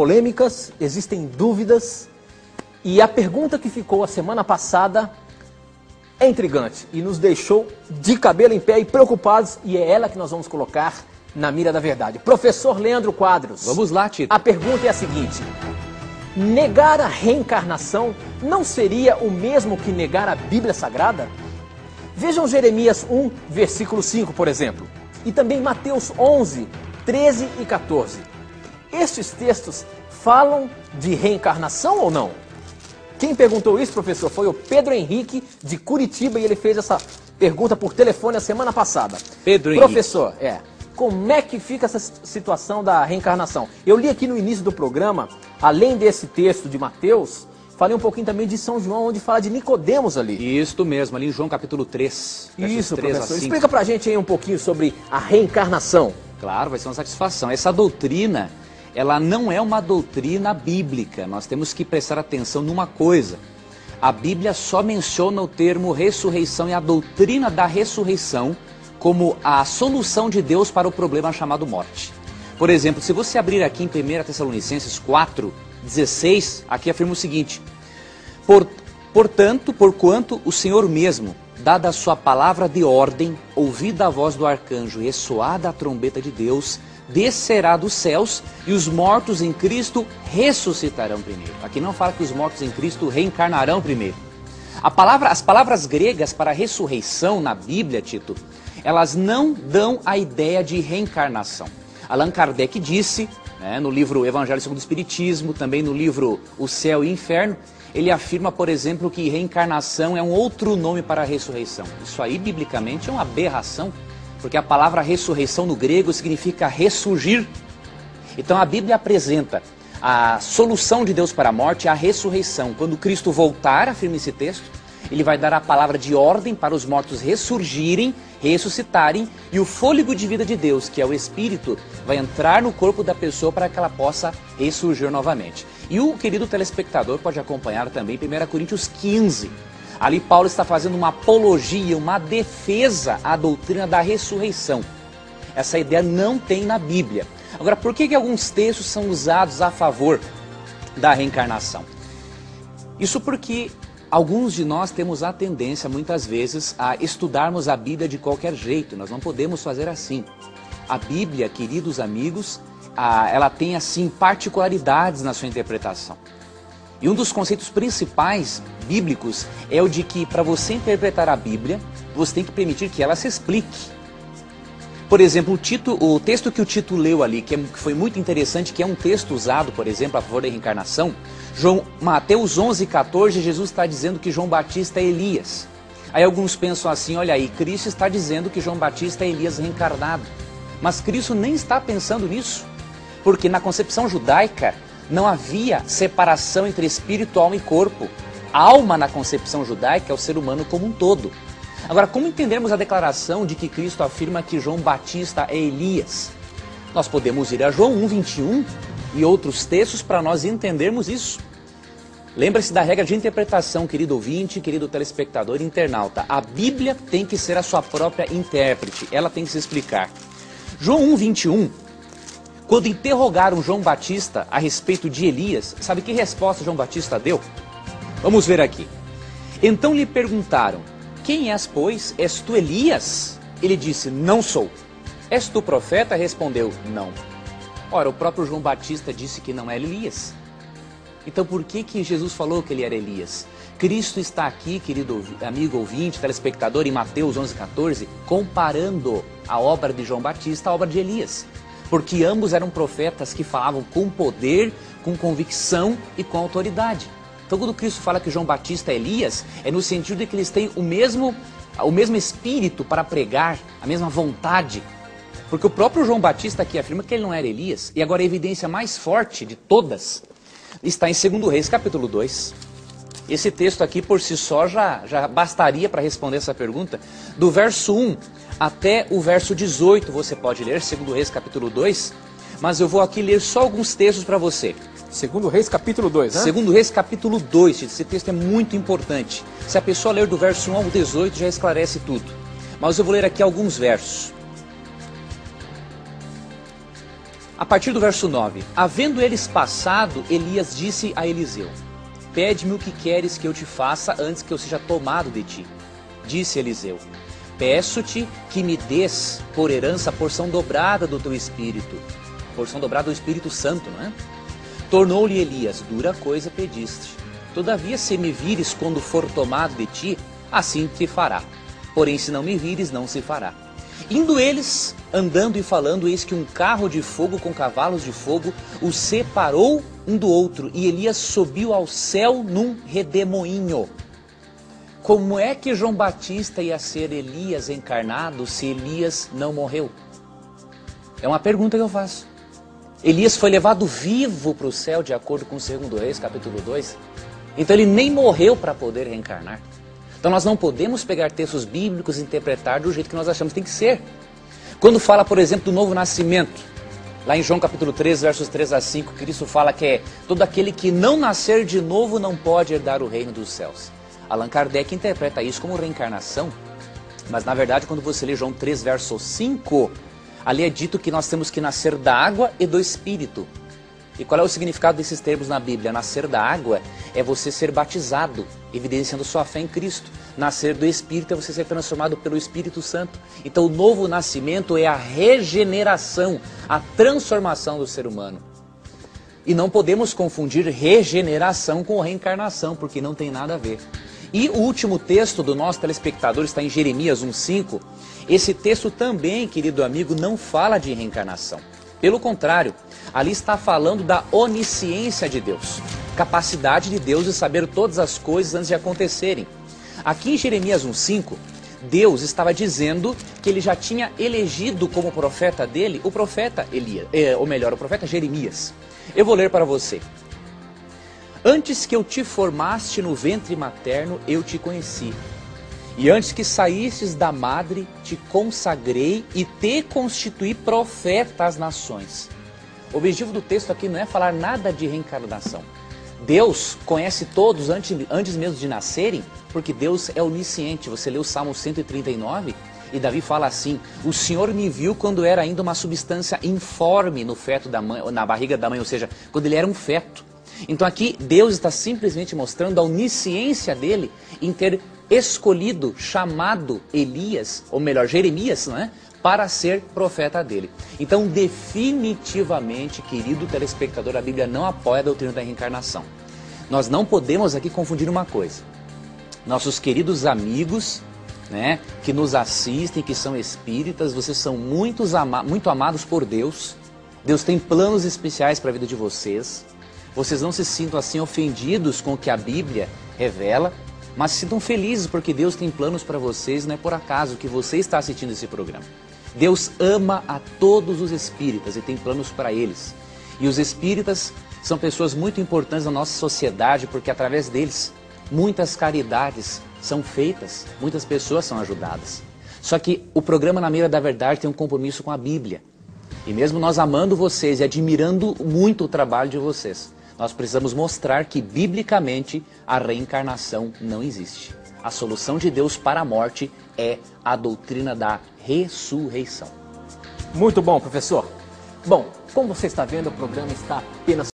polêmicas, existem dúvidas, e a pergunta que ficou a semana passada é intrigante e nos deixou de cabelo em pé e preocupados, e é ela que nós vamos colocar na mira da verdade. Professor Leandro Quadros. Vamos lá, Tito. A pergunta é a seguinte: negar a reencarnação não seria o mesmo que negar a Bíblia Sagrada? Vejam Jeremias 1, versículo 5, por exemplo, e também Mateus 11, 13 e 14. Estes textos falam de reencarnação ou não? Quem perguntou isso, professor, foi o Pedro Henrique, de Curitiba, e ele fez essa pergunta por telefone a semana passada. Pedro Henrique. Professor, como é que fica essa situação da reencarnação? Eu li aqui no início do programa, além desse texto de Mateus, falei um pouquinho também de São João, onde fala de Nicodemos ali. Isso mesmo, ali em João capítulo 3. Isso, 3 professor. a 5. Explica pra gente aí um pouquinho sobre a reencarnação. Claro, vai ser uma satisfação. Essa doutrina, ela não é uma doutrina bíblica. Nós temos que prestar atenção numa coisa. A Bíblia só menciona o termo ressurreição e a doutrina da ressurreição como a solução de Deus para o problema chamado morte. Por exemplo, se você abrir aqui em 1 Tessalonicenses 4, 16, aqui afirma o seguinte: porquanto o Senhor mesmo, dada a sua palavra de ordem, ouvida a voz do arcanjo e ressoada a trombeta de Deus, descerá dos céus e os mortos em Cristo ressuscitarão primeiro. Aqui não fala que os mortos em Cristo reencarnarão primeiro. As palavras gregas para ressurreição na Bíblia, Tito, elas não dão a ideia de reencarnação. Allan Kardec disse, no livro Evangelho segundo o Espiritismo, também no livro O Céu e o Inferno, ele afirma, por exemplo, que reencarnação é um outro nome para a ressurreição. Isso aí, biblicamente, é uma aberração, porque a palavra ressurreição no grego significa ressurgir. Então a Bíblia apresenta a solução de Deus para a morte, a ressurreição. Quando Cristo voltar, afirma esse texto, ele vai dar a palavra de ordem para os mortos ressurgirem, ressuscitarem, e o fôlego de vida de Deus, que é o Espírito, vai entrar no corpo da pessoa para que ela possa ressurgir novamente. E o querido telespectador pode acompanhar também 1 Coríntios 15. Ali Paulo está fazendo uma apologia, uma defesa à doutrina da ressurreição. Essa ideia não tem na Bíblia. Agora, por que alguns textos são usados a favor da reencarnação? Isso porque alguns de nós temos a tendência, muitas vezes, a estudarmos a Bíblia de qualquer jeito. Nós não podemos fazer assim. A Bíblia, queridos amigos, ela tem, assim, particularidades na sua interpretação. E um dos conceitos principais bíblicos é o de que, para você interpretar a Bíblia, você tem que permitir que ela se explique. Por exemplo, o texto que o Tito leu ali, que foi muito interessante, que é um texto usado, por exemplo, a favor da reencarnação, Mateus 11, 14, Jesus está dizendo que João Batista é Elias. Aí alguns pensam assim: olha aí, Cristo está dizendo que João Batista é Elias reencarnado. Mas Cristo nem está pensando nisso, porque na concepção judaica não havia separação entre espírito, alma e corpo. A alma na concepção judaica é o ser humano como um todo. Agora, como entendemos a declaração de que Cristo afirma que João Batista é Elias? Nós podemos ir a João 1, 21 e outros textos para nós entendermos isso. Lembre-se da regra de interpretação, querido ouvinte, querido telespectador e internauta. A Bíblia tem que ser a sua própria intérprete, ela tem que se explicar. João 1, 21, quando interrogaram João Batista a respeito de Elias, sabe que resposta João Batista deu? Vamos ver aqui. Então lhe perguntaram: quem és, pois? És tu Elias? Ele disse: não sou. És tu profeta? Respondeu: não. Ora, o próprio João Batista disse que não era Elias. Então por que Jesus falou que ele era Elias? Cristo está aqui, querido amigo ouvinte, telespectador, em Mateus 11, 14, comparando a obra de João Batista à obra de Elias. Porque ambos eram profetas que falavam com poder, com convicção e com autoridade. Então quando Cristo fala que João Batista é Elias, é no sentido de que eles têm o mesmo espírito para pregar, a mesma vontade. Porque o próprio João Batista aqui afirma que ele não era Elias. E agora a evidência mais forte de todas está em 2 Reis capítulo 2. Esse texto aqui por si só já bastaria para responder essa pergunta. Do verso 1 até o verso 18 você pode ler, 2 Reis capítulo 2. Mas eu vou aqui ler só alguns textos para você. 2 Reis capítulo 2, né? 2 Reis capítulo 2, esse texto é muito importante. Se a pessoa ler do verso 1 ao 18 já esclarece tudo. Mas eu vou ler aqui alguns versos. A partir do verso 9. Havendo eles passado, Elias disse a Eliseu: pede-me o que queres que eu te faça antes que eu seja tomado de ti. Disse Eliseu: peço-te que me des por herança a porção dobrada do teu espírito. Porção dobrada do Espírito Santo, não é? Tornou-lhe Elias: dura coisa pediste. Todavia, se me vires quando for tomado de ti, assim te fará. Porém, se não me vires, não se fará. Indo eles, andando e falando, eis que um carro de fogo com cavalos de fogo os separou um do outro, e Elias subiu ao céu num redemoinho. Como é que João Batista ia ser Elias encarnado se Elias não morreu? É uma pergunta que eu faço. Elias foi levado vivo para o céu, de acordo com 2 Reis, capítulo 2. Então ele nem morreu para poder reencarnar. Então nós não podemos pegar textos bíblicos e interpretar do jeito que nós achamos que tem que ser. Quando fala, por exemplo, do novo nascimento, lá em João capítulo 3, versos 3 a 5, Cristo fala que é todo aquele que não nascer de novo não pode herdar o reino dos céus. Allan Kardec interpreta isso como reencarnação, mas na verdade quando você lê João 3, verso 5, ali é dito que nós temos que nascer da água e do Espírito. E qual é o significado desses termos na Bíblia? Nascer da água é você ser batizado, evidenciando sua fé em Cristo. Nascer do Espírito é você ser transformado pelo Espírito Santo. Então o novo nascimento é a regeneração, a transformação do ser humano. E não podemos confundir regeneração com reencarnação, porque não tem nada a ver. E o último texto do nosso telespectador está em Jeremias 1,5. Esse texto também, querido amigo, não fala de reencarnação. Pelo contrário, ali está falando da onisciência de Deus, capacidade de Deus de saber todas as coisas antes de acontecerem. Aqui em Jeremias 1,5, Deus estava dizendo que ele já tinha elegido como profeta dele o profeta o profeta Jeremias. Eu vou ler para você. Antes que eu te formaste no ventre materno, eu te conheci. E antes que saísses da madre, te consagrei e te constituí profeta às nações. O objetivo do texto aqui não é falar nada de reencarnação. Deus conhece todos antes mesmo de nascerem, porque Deus é onisciente. Você lê o Salmo 139 e Davi fala assim: o Senhor me viu quando era ainda uma substância informe no feto da mãe, na barriga da mãe, ou seja, quando ele era um feto. Então aqui Deus está simplesmente mostrando a onisciência dele em ter escolhido, chamado Elias, ou melhor, Jeremias, não é? Para ser profeta dele. Então, definitivamente, querido telespectador, a Bíblia não apoia a doutrina da reencarnação. Nós não podemos aqui confundir uma coisa. Nossos queridos amigos, né, que nos assistem, que são espíritas, vocês são muito amados por Deus. Deus tem planos especiais para a vida de vocês. Vocês não se sintam assim ofendidos com o que a Bíblia revela, mas se sintam felizes porque Deus tem planos para vocês, não é por acaso que você está assistindo esse programa. Deus ama a todos os espíritas e tem planos para eles. E os espíritas são pessoas muito importantes na nossa sociedade porque através deles muitas caridades são feitas, muitas pessoas são ajudadas. Só que o programa Na Mira da Verdade tem um compromisso com a Bíblia. E mesmo nós amando vocês e admirando muito o trabalho de vocês, nós precisamos mostrar que, biblicamente, a reencarnação não existe. A solução de Deus para a morte é a doutrina da ressurreição. Muito bom, professor. Bom, como você está vendo, o programa está apenas